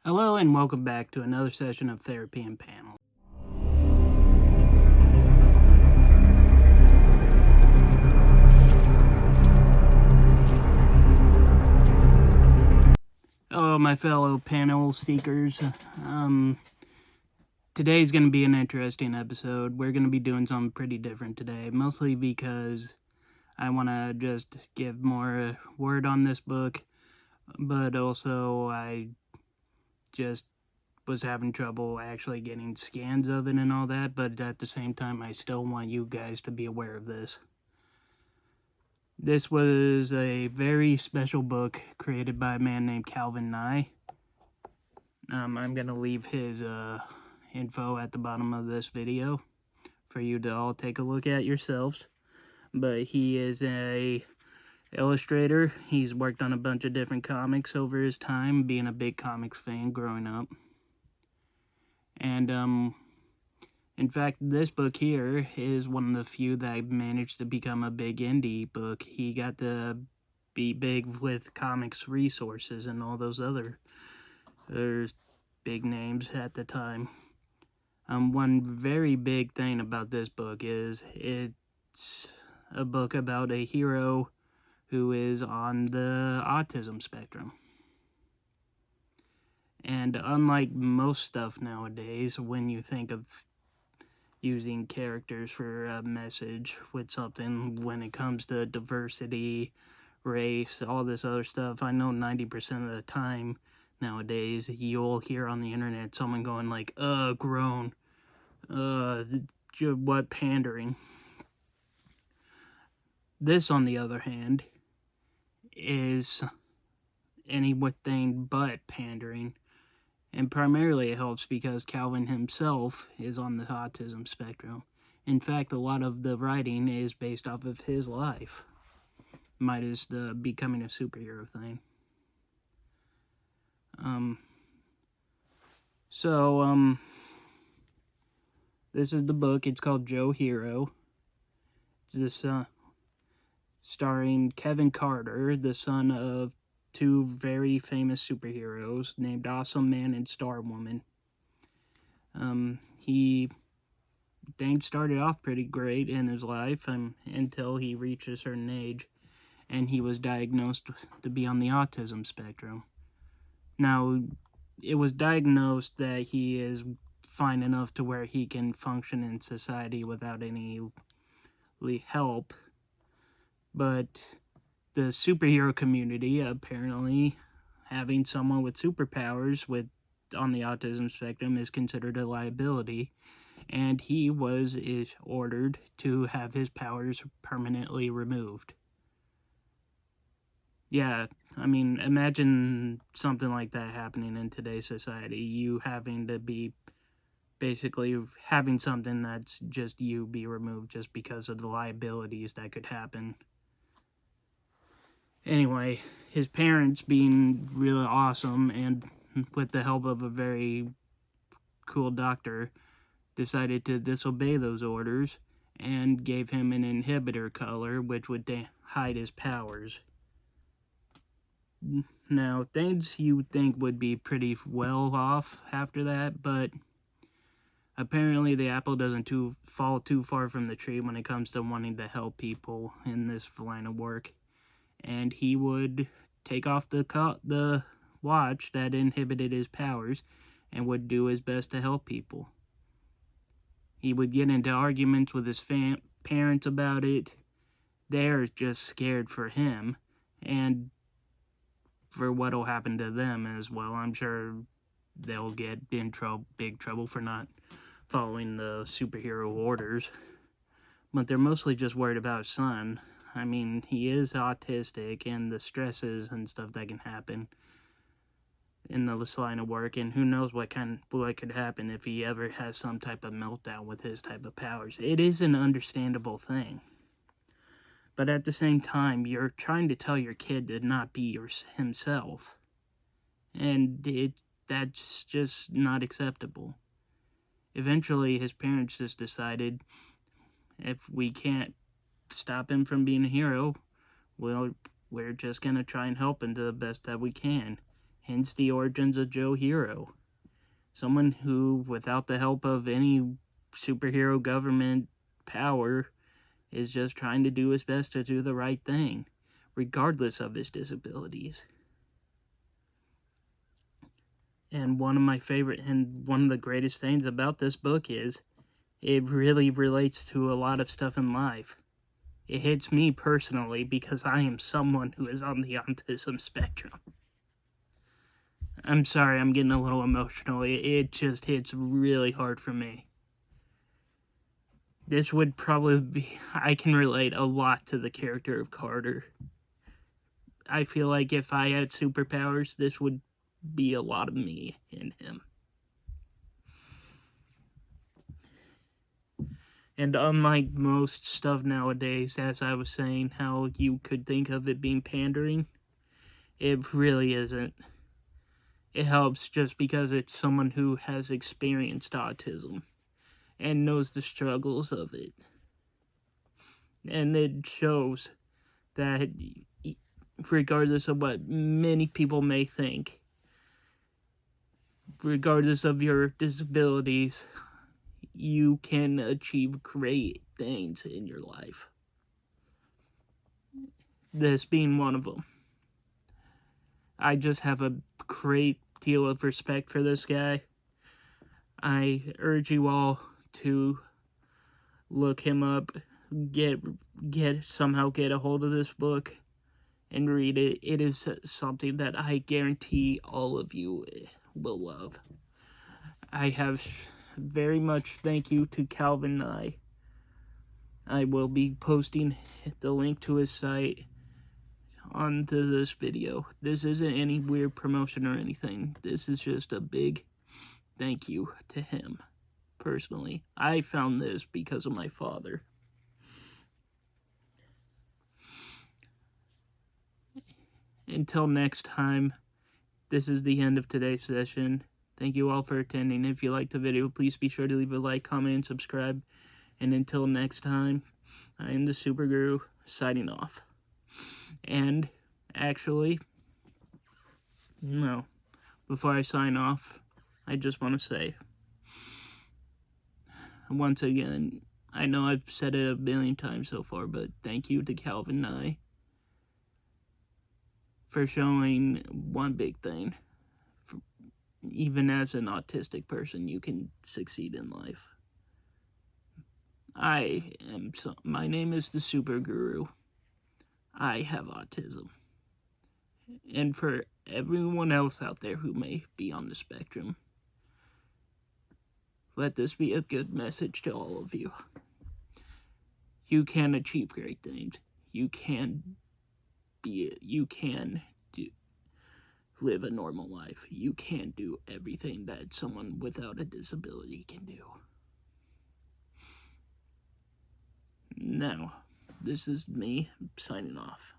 Hello and welcome back to another session of Therapy and Panel. Hello, my fellow panel seekers. Today's going to be an interesting episode. We're going to be doing something pretty different today, mostly because I want to just give more word on this book, but also I just was having trouble actually getting scans of it and all that, but at the same time, I still want you guys to be aware of this. This was a very special book created by a man named Calvin Nye. I'm going to leave his info at the bottom of this video for you to all take a look at yourselves. But he is a illustrator. He's worked on a bunch of different comics over his time, being a big comics fan growing up. And in fact, this book here is one of the few that managed to become a big indie book. He got to be big with Comics Resources and all those other big names at the time. One very big thing about this book is it's a book about a hero who is on the autism spectrum. And unlike most stuff nowadays, when you think of using characters for a message with something, when it comes to diversity, race, all this other stuff, I know 90% of the time nowadays you'll hear on the internet someone going like, grown, what pandering. This, on the other hand, is anything but pandering. And primarily it helps because Calvin himself is on the autism spectrum. In fact, a lot of the writing is based off of his life, minus the becoming a superhero thing. This is the book. It's called Joe Hero. It's this, starring Kevin Carter, the son of two very famous superheroes named Awesome Man and Star Woman. Things started off pretty great in his life until he reached a certain age and he was diagnosed to be on the autism spectrum. Now, it was diagnosed that he is fine enough to where he can function in society without any help, but the superhero community, apparently having someone with superpowers on the autism spectrum is considered a liability, and he was ordered to have his powers permanently removed. Yeah, I mean, imagine something like that happening in today's society. You having to be basically having something that's just you be removed just because of the liabilities that could happen. Anyway, his parents, being really awesome and with the help of a very cool doctor, decided to disobey those orders and gave him an inhibitor color which would hide his powers. Now, things you would think would be pretty well off after that, but apparently the apple doesn't fall too far from the tree when it comes to wanting to help people in this line of work. And he would take off the watch that inhibited his powers and would do his best to help people. He would get into arguments with his parents about it. They're just scared for him and for what'll happen to them as well. I'm sure they'll get in big trouble for not following the superhero orders. But they're mostly just worried about his son. I mean, he is autistic, and the stresses and stuff that can happen in this line of work, and who knows what could happen if he ever has some type of meltdown with his type of powers. It is an understandable thing. But at the same time, you're trying to tell your kid to not be himself. And that's just not acceptable. Eventually, his parents just decided, if we can't stop him from being a hero, well, we're just going to try and help him to the best that we can. Hence the origins of Joe Hero. Someone who, without the help of any superhero government power, is just trying to do his best to do the right thing, regardless of his disabilities. And one of my favorite and one of the greatest things about this book is it really relates to a lot of stuff in life. It hits me personally because I am someone who is on the autism spectrum. I'm sorry, I'm getting a little emotional. It just hits really hard for me. This would probably be... I can relate a lot to the character of Carter. I feel like if I had superpowers, this would be a lot of me in him. And unlike most stuff nowadays, as I was saying, how you could think of it being pandering, it really isn't. It helps just because it's someone who has experienced autism and knows the struggles of it. And it shows that regardless of what many people may think, regardless of your disabilities, you can achieve great things in your life. This being one of them. I just have a great deal of respect for this guy. I urge you all to look him up, somehow get a hold of this book and read it. It is something that I guarantee all of you will love. I have very much thank you to Calvin Nye. I will be posting the link to his site onto this video. This isn't any weird promotion or anything. This is just a big thank you to him. Personally, I found this because of my father. Until next time, this is the end of today's session. Thank you all for attending. If you liked the video, please be sure to leave a like, comment, and subscribe. And until next time, I am the Super Guru, signing off. And, actually, no, before I sign off, I just want to say, once again, I know I've said it a million times so far, but thank you to Calvin Nye for showing one big thing. Even as an autistic person, you can succeed in life. My name is the Super Guru. I have autism. And for everyone else out there who may be on the spectrum, let this be a good message to all of you. You can achieve great things. You can live a normal life. You can do everything that someone without a disability can do. Now, this is me signing off.